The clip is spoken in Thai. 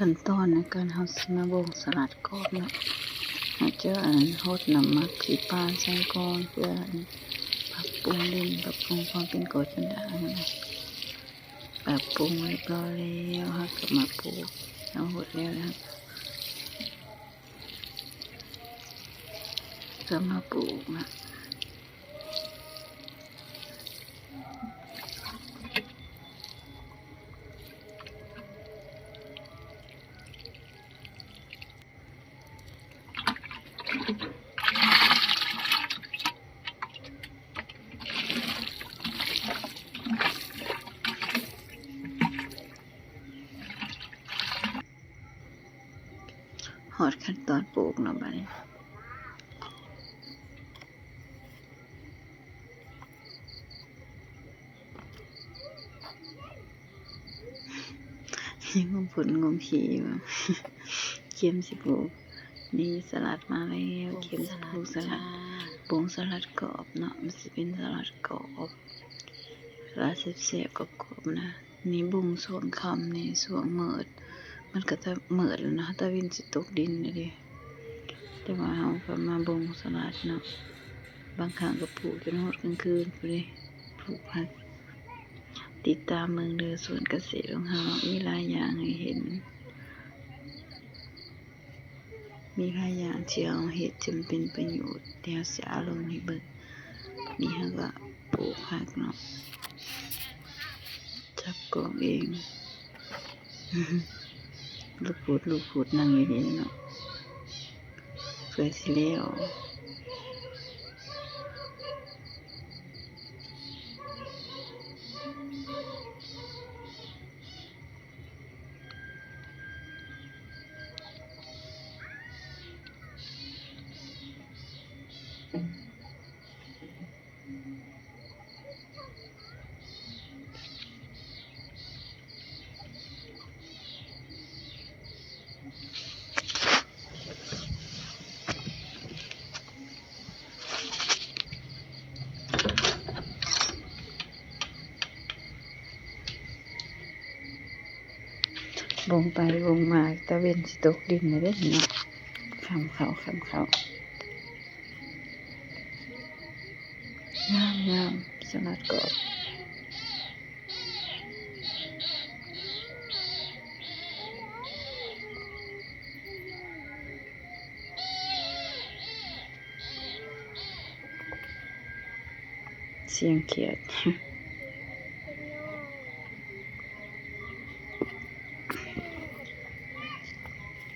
ขั้นตอนในการทำสมาบงสลัดกรอบเนาะอาจจะโฮดน้ำมักสีปลาใส่ก่อนเพื่อปรับปรุงดินปรับปรุงความเป็นกรดเป็นด่างนะปรับปรุงเรียบร้อยแล้วค่ะก็มาปลูกเอาหมดแล้วนะก็มาปลูกนะหอดขั้นตอนปลูกเนาะบัดนี้ยังงมผลงมขี้ว่ะเข็มสิปลูกนี่สลัดมาแล้วเข็มสิปลูกสลัดปรุงสลัดกรอบเนาะมันสิเป็นสลัดกรอบสลัดเสียบๆกรอบๆนะนี่บุ้งส่วนคำนี่ส่วนเมิดมันก็จะเมิดแล้วนะตะวินสิตกดินเลยดิแต่ว่าเราก็มาบุ้งสลัดเนาะบางครั้งก็ปลูกจนฮอดกลางคืนพุ่นเด้ปลูกผักติดตามเมืองเดือสวนเกษตรของเรามีหลายอย่างให้เห็นมีหลายอย่างที่เราเฮ็ดจนเป็นประโยชน์เดี๋ยวสิเอาลงให้เบิ่งนี่เราก็ปลูกผักเนาะจับกองเองลูกพูดนั่งอยู่นี่เนาะเพื่อสิแล้ววงไปวงมาตะเวนสิตกดินเลยเด้อเนาะคำเขางามสลัดกรอบเสียงเขียด